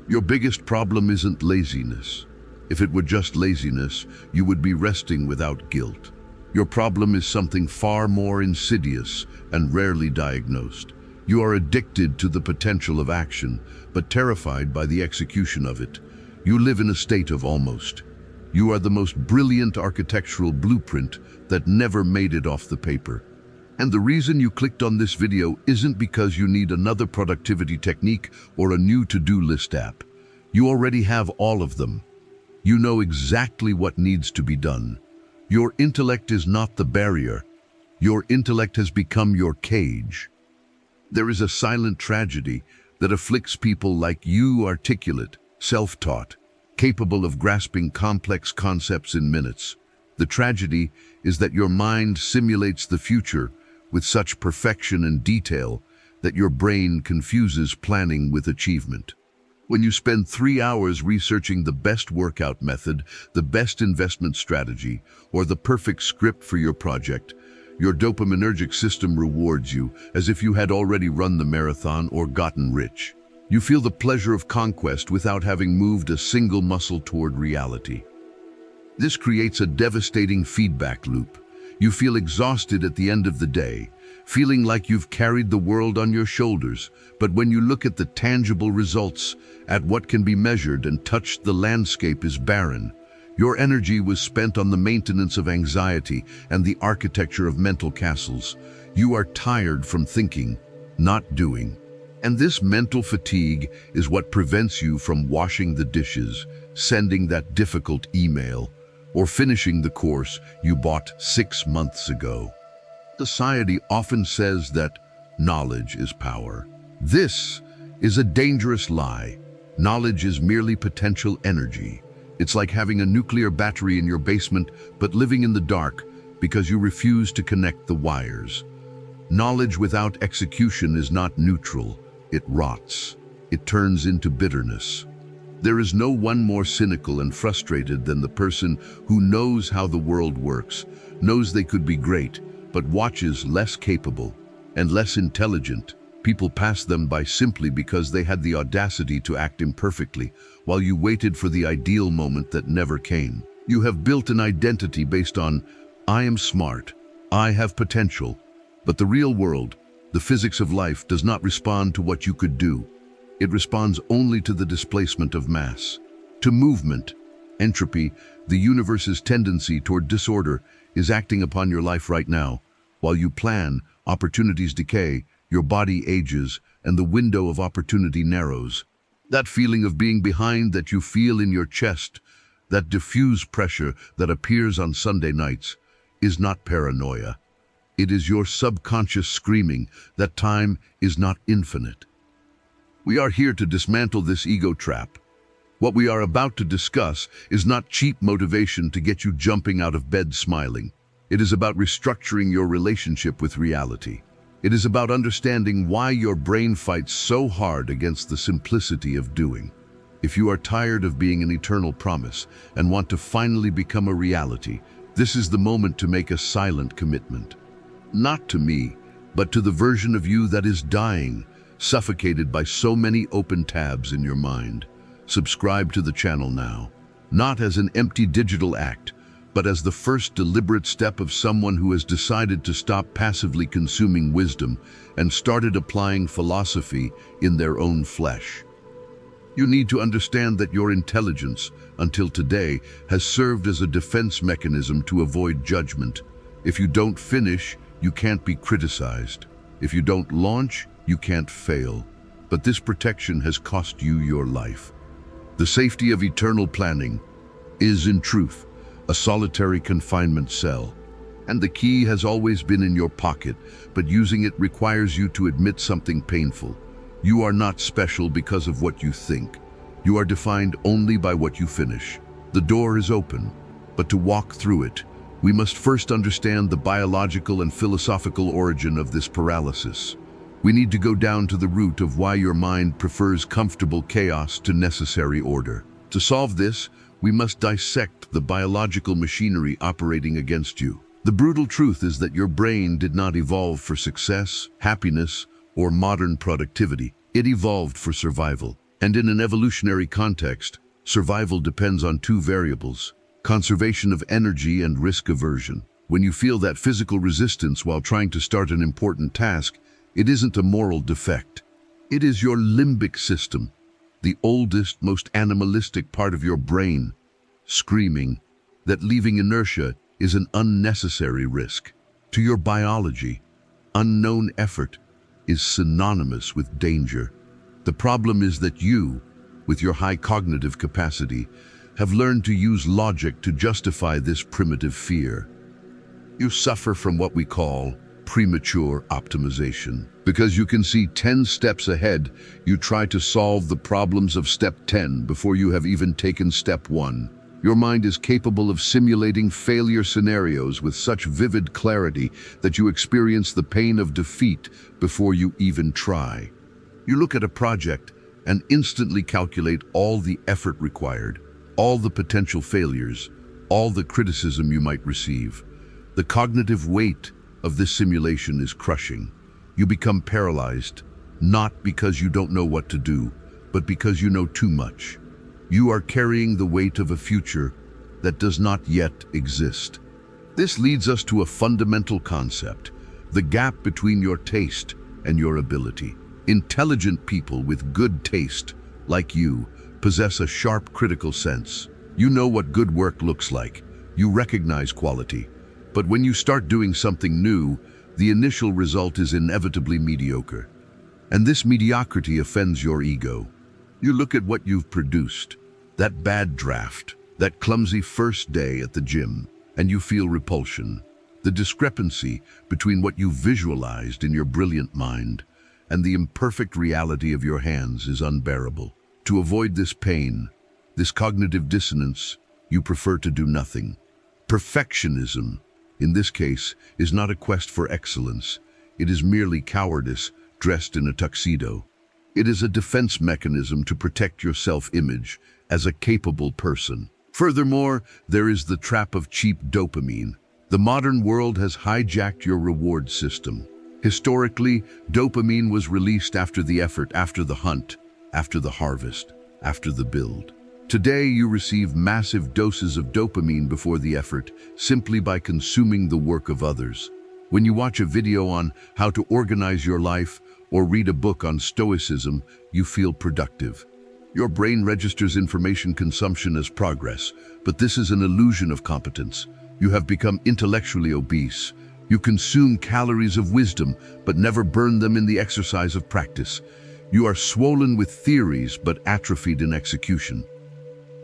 Your biggest problem isn't laziness. If it were just laziness, you would be resting without guilt. Your problem is something far more insidious and rarely diagnosed. You are addicted to the potential of action, but terrified by the execution of it. You live in a state of almost. You are the most brilliant architectural blueprint that never made it off the paper. And the reason you clicked on this video isn't because you need another productivity technique or a new to-do list app. You already have all of them. You know exactly what needs to be done. Your intellect is not the barrier. Your intellect has become your cage. There is a silent tragedy that afflicts people like you, articulate, self-taught, capable of grasping complex concepts in minutes. The tragedy is that your mind simulates the future with such perfection and detail that your brain confuses planning with achievement. When you spend 3 hours researching the best workout method, the best investment strategy, or the perfect script for your project, your dopaminergic system rewards you as if you had already run the marathon or gotten rich. You feel the pleasure of conquest without having moved a single muscle toward reality. This creates a devastating feedback loop. You feel exhausted at the end of the day, feeling like you've carried the world on your shoulders, but when you look at the tangible results, at what can be measured and touched, the landscape is barren. Your energy was spent on the maintenance of anxiety and the architecture of mental castles. You are tired from thinking, not doing. And this mental fatigue is what prevents you from washing the dishes, sending that difficult email, or finishing the course you bought 6 months ago. Society often says that knowledge is power. This is a dangerous lie. Knowledge is merely potential energy. It's like having a nuclear battery in your basement, but living in the dark because you refuse to connect the wires. Knowledge without execution is not neutral. It rots. It turns into bitterness. There is no one more cynical and frustrated than the person who knows how the world works, knows they could be great, but watches less capable and less intelligent. People pass them by simply because they had the audacity to act imperfectly, while you waited for the ideal moment that never came. You have built an identity based on, I am smart, I have potential, but the real world, the physics of life, does not respond to what you could do. It responds only to the displacement of mass, to movement. Entropy, the universe's tendency toward disorder, is acting upon your life right now. While you plan, opportunities decay, your body ages, and the window of opportunity narrows. That feeling of being behind that you feel in your chest, that diffuse pressure that appears on Sunday nights, is not paranoia. It is your subconscious screaming that time is not infinite. We are here to dismantle this ego trap. What we are about to discuss is not cheap motivation to get you jumping out of bed smiling. It is about restructuring your relationship with reality. It is about understanding why your brain fights so hard against the simplicity of doing. If you are tired of being an eternal promise and want to finally become a reality, this is the moment to make a silent commitment. Not to me, but to the version of you that is dying, suffocated by so many open tabs in your mind. Subscribe to the channel now, not as an empty digital act, but as the first deliberate step of someone who has decided to stop passively consuming wisdom and started applying philosophy in their own flesh. You need to understand that your intelligence, until today, has served as a defense mechanism to avoid judgment. If you don't finish, you can't be criticized. If you don't launch, you can't fail. But this protection has cost you your life. The safety of eternal planning is, in truth, a solitary confinement cell. And the key has always been in your pocket, but using it requires you to admit something painful. You are not special because of what you think. You are defined only by what you finish. The door is open, but to walk through it, we must first understand the biological and philosophical origin of this paralysis. We need to go down to the root of why your mind prefers comfortable chaos to necessary order. To solve this, we must dissect the biological machinery operating against you. The brutal truth is that your brain did not evolve for success, happiness, or modern productivity. It evolved for survival. And in an evolutionary context, survival depends on two variables: conservation of energy and risk aversion. When you feel that physical resistance while trying to start an important task, it isn't a moral defect. It is your limbic system, the oldest, most animalistic part of your brain, screaming that leaving inertia is an unnecessary risk. To your biology, unknown effort is synonymous with danger. The problem is that you, with your high cognitive capacity, have learned to use logic to justify this primitive fear. You suffer from what we call premature optimization. Because you can see 10 steps ahead, you try to solve the problems of step 10 before you have even taken step 1. Your mind is capable of simulating failure scenarios with such vivid clarity that you experience the pain of defeat before you even try. You look at a project and instantly calculate all the effort required, all the potential failures, all the criticism you might receive. The cognitive weight of this simulation is crushing. You become paralyzed, not because you don't know what to do, but because you know too much. You are carrying the weight of a future that does not yet exist. This leads us to a fundamental concept: the gap between your taste and your ability. Intelligent people with good taste, like you, possess a sharp critical sense. You know what good work looks like. You recognize quality. But when you start doing something new, the initial result is inevitably mediocre. And this mediocrity offends your ego. You look at what you've produced, that bad draft, that clumsy first day at the gym, and you feel repulsion. The discrepancy between what you visualized in your brilliant mind and the imperfect reality of your hands is unbearable. To avoid this pain, this cognitive dissonance, you prefer to do nothing. Perfectionism, in this case, is not a quest for excellence. It is merely cowardice dressed in a tuxedo. It is a defense mechanism to protect your self-image as a capable person. Furthermore, there is the trap of cheap dopamine. The modern world has hijacked your reward system. Historically, dopamine was released after the effort, after the hunt, after the harvest, after the build. Today, you receive massive doses of dopamine before the effort, simply by consuming the work of others. When you watch a video on how to organize your life or read a book on stoicism, you feel productive. Your brain registers information consumption as progress, but this is an illusion of competence. You have become intellectually obese. You consume calories of wisdom, but never burn them in the exercise of practice. You are swollen with theories, but atrophied in execution.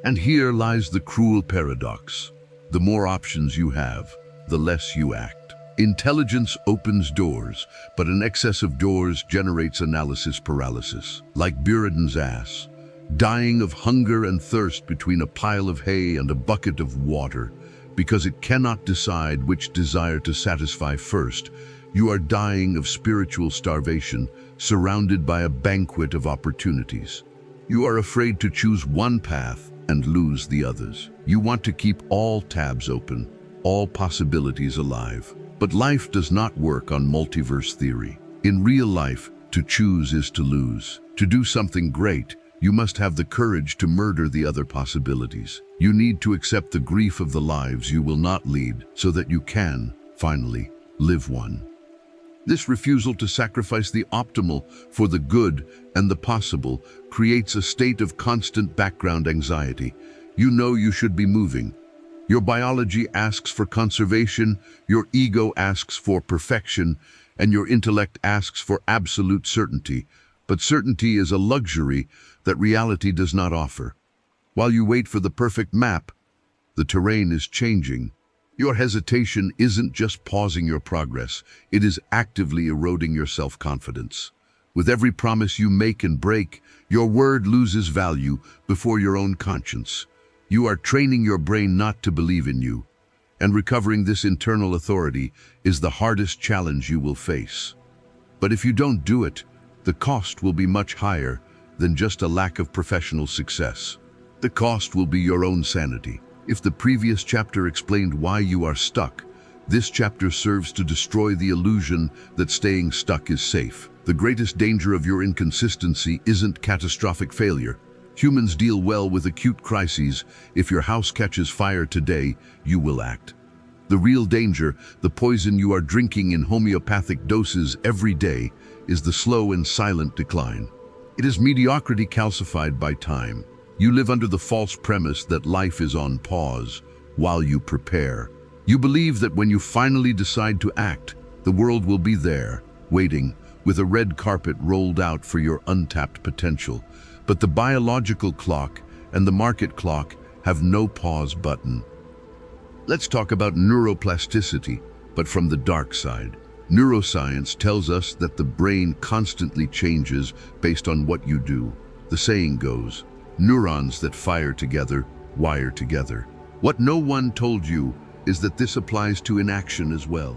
And here lies the cruel paradox. The more options you have, the less you act. Intelligence opens doors, but an excess of doors generates analysis paralysis. Like Buridan's ass, dying of hunger and thirst between a pile of hay and a bucket of water, because it cannot decide which desire to satisfy first. You are dying of spiritual starvation, surrounded by a banquet of opportunities. You are afraid to choose one path and lose the others. You want to keep all tabs open, all possibilities alive. But life does not work on multiverse theory. In real life, to choose is to lose. To do something great, you must have the courage to murder the other possibilities. You need to accept the grief of the lives you will not lead so that you can, finally, live one. This refusal to sacrifice the optimal for the good and the possible creates a state of constant background anxiety. You know you should be moving. Your biology asks for conservation, your ego asks for perfection, and your intellect asks for absolute certainty. But certainty is a luxury that reality does not offer. While you wait for the perfect map, the terrain is changing. Your hesitation isn't just pausing your progress, it is actively eroding your self-confidence. With every promise you make and break, your word loses value before your own conscience. You are training your brain not to believe in you, and recovering this internal authority is the hardest challenge you will face. But if you don't do it, the cost will be much higher than just a lack of professional success. The cost will be your own sanity. If the previous chapter explained why you are stuck, this chapter serves to destroy the illusion that staying stuck is safe. The greatest danger of your inconsistency isn't catastrophic failure. Humans deal well with acute crises. If your house catches fire today, you will act. The real danger, the poison you are drinking in homeopathic doses every day, is the slow and silent decline. It is mediocrity calcified by time. You live under the false premise that life is on pause while you prepare. You believe that when you finally decide to act, the world will be there, waiting, with a red carpet rolled out for your untapped potential. But the biological clock and the market clock have no pause button. Let's talk about neuroplasticity, but from the dark side. Neuroscience tells us that the brain constantly changes based on what you do. The saying goes, neurons that fire together, wire together. What no one told you is that this applies to inaction as well.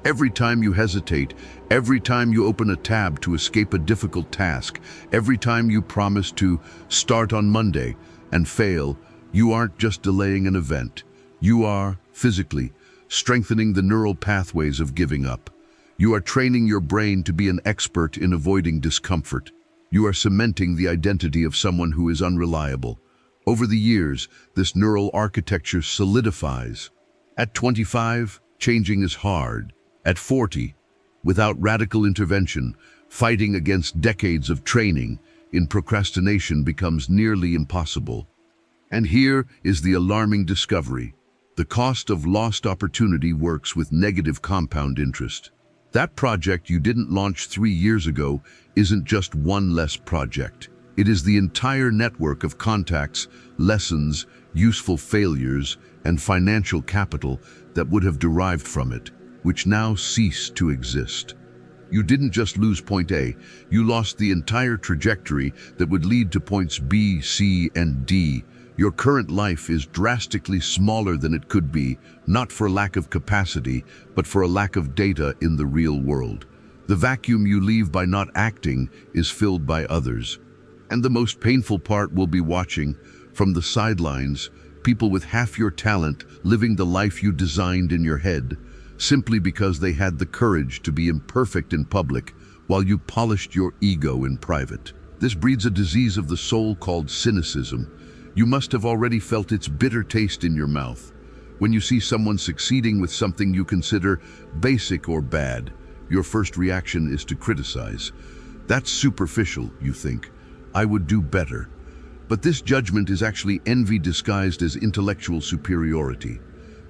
Every time you hesitate, every time you open a tab to escape a difficult task, every time you promise to start on Monday and fail, you aren't just delaying an event. You are, physically, strengthening the neural pathways of giving up. You are training your brain to be an expert in avoiding discomfort. You are cementing the identity of someone who is unreliable. Over the years, this neural architecture solidifies. At 25, changing is hard. At 40, without radical intervention, fighting against decades of training in procrastination becomes nearly impossible. And here is the alarming discovery. The cost of lost opportunity works with negative compound interest. That project you didn't launch 3 years ago isn't just one less project. It is the entire network of contacts, lessons, useful failures, and financial capital that would have derived from it, which now cease to exist. You didn't just lose point A, you lost the entire trajectory that would lead to points B, C, and D. Your current life is drastically smaller than it could be, not for lack of capacity, but for a lack of data in the real world. The vacuum you leave by not acting is filled by others. And the most painful part will be watching, from the sidelines, people with half your talent living the life you designed in your head, simply because they had the courage to be imperfect in public while you polished your ego in private. This breeds a disease of the soul called cynicism. You must have already felt its bitter taste in your mouth. When you see someone succeeding with something you consider basic or bad, your first reaction is to criticize. That's superficial, you think. I would do better. But this judgment is actually envy disguised as intellectual superiority.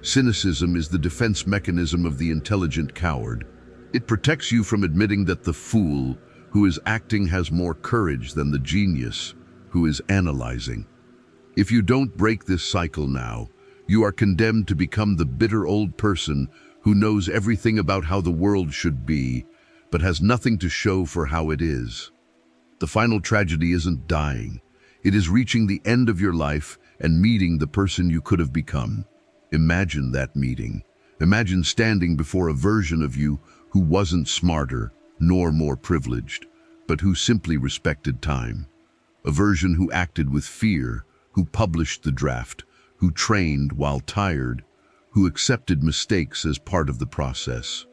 Cynicism is the defense mechanism of the intelligent coward. It protects you from admitting that the fool who is acting has more courage than the genius who is analyzing. If you don't break this cycle now, you are condemned to become the bitter old person who knows everything about how the world should be, but has nothing to show for how it is. The final tragedy isn't dying. It is reaching the end of your life and meeting the person you could have become. Imagine that meeting. Imagine standing before a version of you who wasn't smarter nor more privileged, but who simply respected time. A version who acted with fear, who published the draft, who trained while tired, who accepted mistakes as part of the process.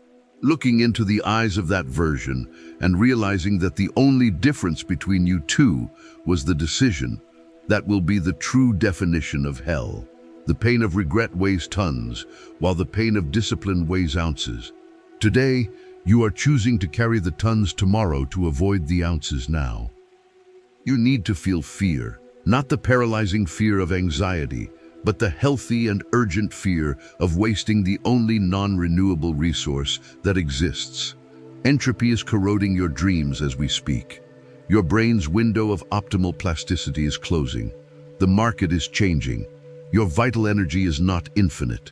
Looking into the eyes of that version and realizing that the only difference between you two was the decision, that will be the true definition of hell. The pain of regret weighs tons, while the pain of discipline weighs ounces. Today, you are choosing to carry the tons tomorrow to avoid the ounces now. You need to feel fear, not the paralyzing fear of anxiety, but the healthy and urgent fear of wasting the only non-renewable resource that exists. Entropy is corroding your dreams as we speak. Your brain's window of optimal plasticity is closing. The market is changing. Your vital energy is not infinite.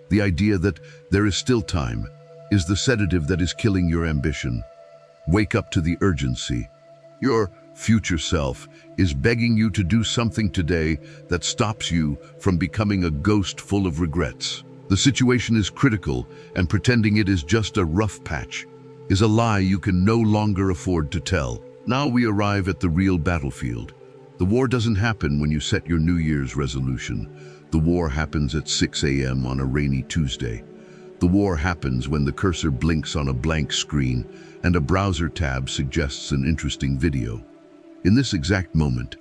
The idea that there is still time is the sedative that is killing your ambition. Wake up to the urgency. Your future self is begging you to do something today that stops you from becoming a ghost full of regrets. The situation is critical, and pretending it is just a rough patch is a lie you can no longer afford to tell. Now we arrive at the real battlefield. The war doesn't happen when you set your New Year's resolution. The war happens at 6 a.m. on a rainy Tuesday. The war happens when the cursor blinks on a blank screen and a browser tab suggests an interesting video. In this exact moment,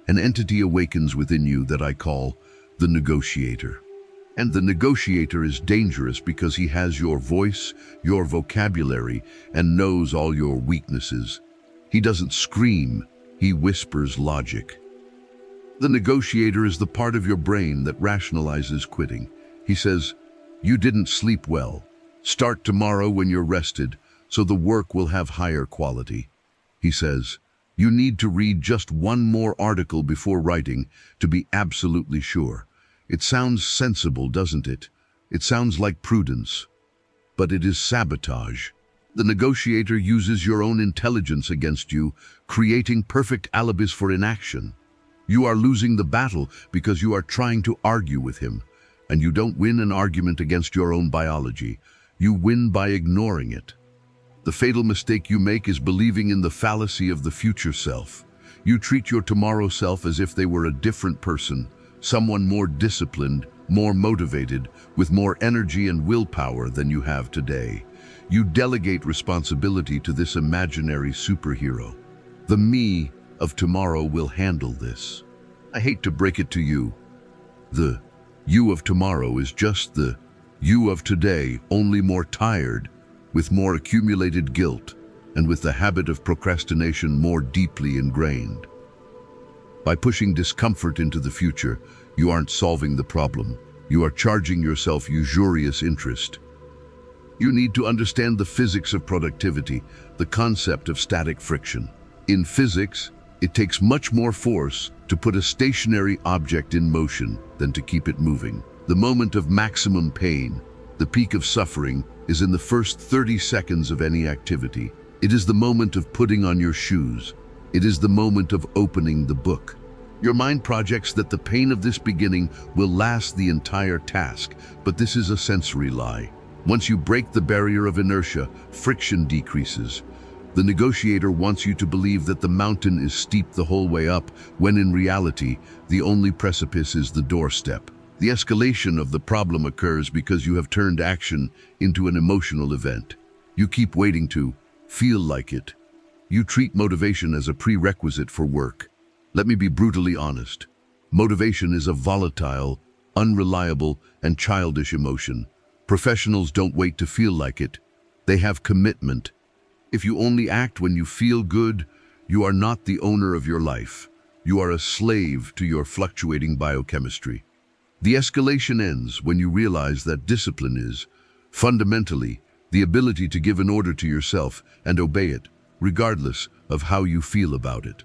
an entity awakens within you that I call the Negotiator. And the Negotiator is dangerous because he has your voice, your vocabulary, and knows all your weaknesses. He doesn't scream, he whispers logic. The Negotiator is the part of your brain that rationalizes quitting. He says, "You didn't sleep well. Start tomorrow when you're rested, so the work will have higher quality." He says, "You need to read just one more article before writing to be absolutely sure." It sounds sensible, doesn't it? It sounds like prudence. But it is sabotage. The Negotiator uses your own intelligence against you, creating perfect alibis for inaction. You are losing the battle because you are trying to argue with him. And you don't win an argument against your own biology. You win by ignoring it. The fatal mistake you make is believing in the fallacy of the future self. You treat your tomorrow self as if they were a different person, someone more disciplined, more motivated, with more energy and willpower than you have today. You delegate responsibility to this imaginary superhero. The me of tomorrow will handle this. I hate to break it to you. The you of tomorrow is just the you of today, only more tired, with more accumulated guilt, and with the habit of procrastination more deeply ingrained. By pushing discomfort into the future, you aren't solving the problem. You are charging yourself usurious interest. You need to understand the physics of productivity, the concept of static friction. In physics, it takes much more force to put a stationary object in motion than to keep it moving. The moment of maximum pain, the peak of suffering, is in the first 30 seconds of any activity. It is the moment of putting on your shoes. It is the moment of opening the book. Your mind projects that the pain of this beginning will last the entire task, but this is a sensory lie. Once you break the barrier of inertia, friction decreases. The Negotiator wants you to believe that the mountain is steep the whole way up, when in reality, the only precipice is the doorstep. The escalation of the problem occurs because you have turned action into an emotional event. You keep waiting to feel like it. You treat motivation as a prerequisite for work. Let me be brutally honest. Motivation is a volatile, unreliable, and childish emotion. Professionals don't wait to feel like it. They have commitment. If you only act when you feel good, you are not the owner of your life. You are a slave to your fluctuating biochemistry. The escalation ends when you realize that discipline is, fundamentally, the ability to give an order to yourself and obey it, regardless of how you feel about it.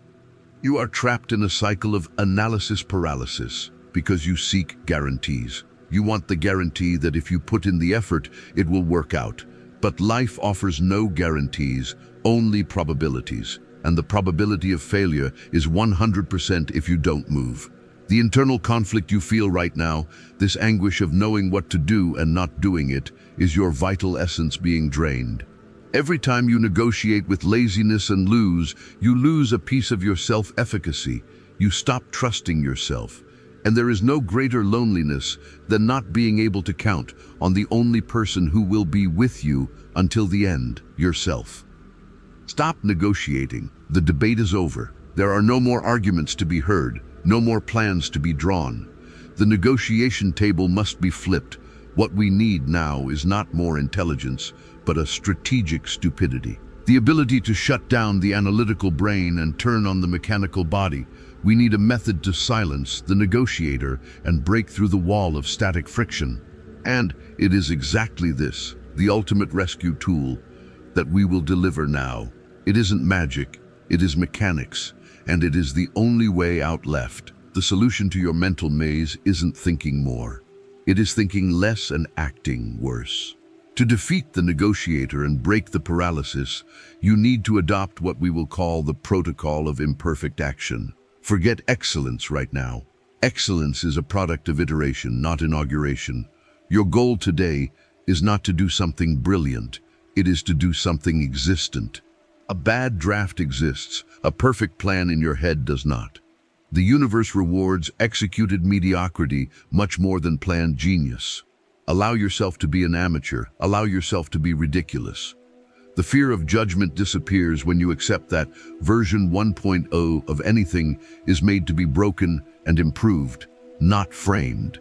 You are trapped in a cycle of analysis paralysis because you seek guarantees. You want the guarantee that if you put in the effort, it will work out. But life offers no guarantees, only probabilities. And the probability of failure is 100% if you don't move. The internal conflict you feel right now, this anguish of knowing what to do and not doing it, is your vital essence being drained. Every time you negotiate with laziness and lose, you lose a piece of your self-efficacy. You stop trusting yourself. And there is no greater loneliness than not being able to count on the only person who will be with you until the end, yourself. Stop negotiating. The debate is over. There are no more arguments to be heard, no more plans to be drawn. The negotiation table must be flipped. What we need now is not more intelligence, but a strategic stupidity. The ability to shut down the analytical brain and turn on the mechanical body. We need a method to silence the Negotiator and break through the wall of static friction. And it is exactly this, the ultimate rescue tool, that we will deliver now. It isn't magic, it is mechanics, and it is the only way out left. The solution to your mental maze isn't thinking more. It is thinking less and acting worse. To defeat the Negotiator and break the paralysis, you need to adopt what we will call the Protocol of Imperfect Action. Forget excellence right now. Excellence is a product of iteration, not inauguration. Your goal today is not to do something brilliant. It is to do something existent. A bad draft exists. A perfect plan in your head does not. The universe rewards executed mediocrity much more than planned genius. Allow yourself to be an amateur. Allow yourself to be ridiculous. The fear of judgment disappears when you accept that version 1.0 of anything is made to be broken and improved, not framed.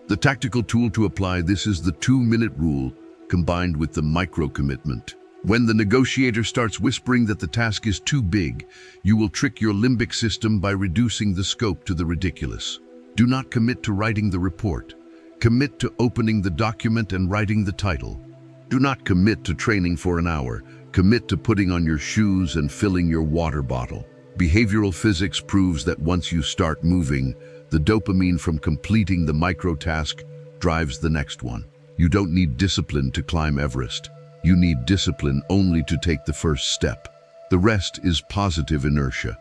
The tactical tool to apply this is the 2-minute rule combined with the micro-commitment. When the negotiator starts whispering that the task is too big, you will trick your limbic system by reducing the scope to the ridiculous. Do not commit to writing the report. Commit to opening the document and writing the title. Do not commit to training for an hour. Commit to putting on your shoes and filling your water bottle. Behavioral physics proves that once you start moving, the dopamine from completing the micro-task drives the next one. You don't need discipline to climb Everest. You need discipline only to take the first step. The rest is positive inertia.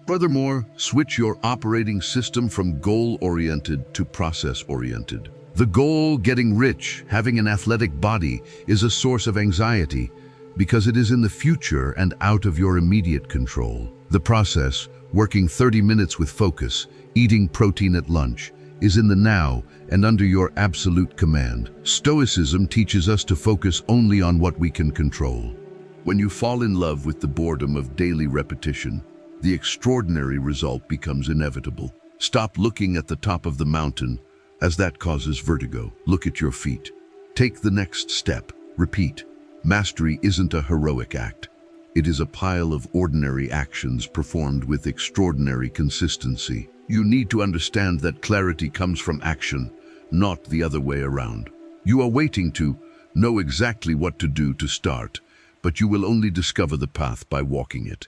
Furthermore, switch your operating system from goal-oriented to process-oriented. The goal, getting rich, having an athletic body, is a source of anxiety because it is in the future and out of your immediate control. The process, working 30 minutes with focus, eating protein at lunch, is in the now and under your absolute command. Stoicism teaches us to focus only on what we can control. When you fall in love with the boredom of daily repetition, the extraordinary result becomes inevitable. Stop looking at the top of the mountain, as that causes vertigo. Look at your feet. Take the next step. Repeat. Mastery isn't a heroic act. It is a pile of ordinary actions performed with extraordinary consistency. You need to understand that clarity comes from action, not the other way around. You are waiting to know exactly what to do to start, but you will only discover the path by walking it.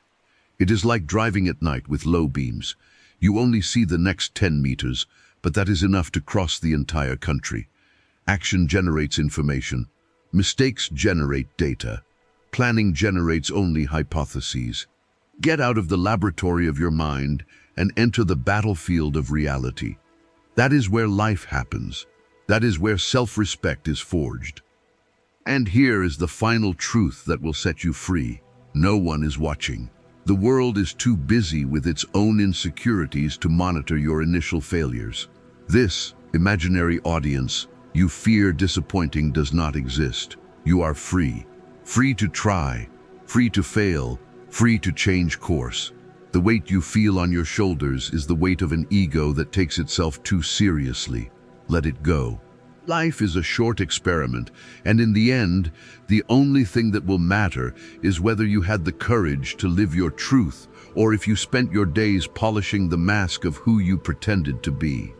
It is like driving at night with low beams. You only see the next 10 meters, but that is enough to cross the entire country. Action generates information. Mistakes generate data. Planning generates only hypotheses. Get out of the laboratory of your mind and enter the battlefield of reality. That is where life happens. That is where self-respect is forged. And here is the final truth that will set you free. No one is watching. The world is too busy with its own insecurities to monitor your initial failures. This imaginary audience you fear disappointing does not exist. You are free. Free to try, free to fail, free to change course. The weight you feel on your shoulders is the weight of an ego that takes itself too seriously. Let it go. Life is a short experiment, and in the end, the only thing that will matter is whether you had the courage to live your truth or if you spent your days polishing the mask of who you pretended to be.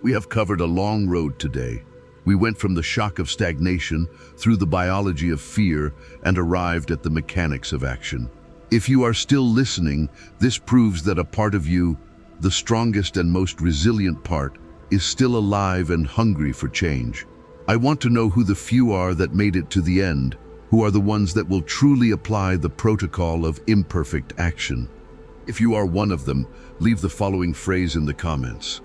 We have covered a long road today. We went from the shock of stagnation through the biology of fear and arrived at the mechanics of action. If you are still listening, this proves that a part of you, the strongest and most resilient part, is still alive and hungry for change. I want to know who the few are that made it to the end, who are the ones that will truly apply the protocol of imperfect action. If you are one of them, leave the following phrase in the comments.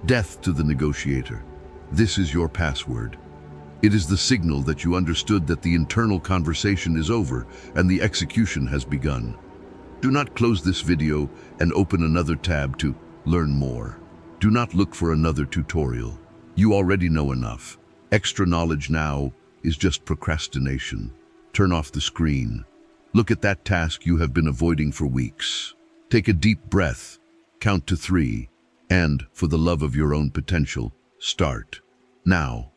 Death to the negotiator. This is your password. It is the signal that you understood that the internal conversation is over and the execution has begun. Do not close this video and open another tab to learn more. Do not look for another tutorial. You already know enough. Extra knowledge now is just procrastination. Turn off the screen. Look at that task you have been avoiding for weeks. Take a deep breath, count to 3, and, for the love of your own potential, start now.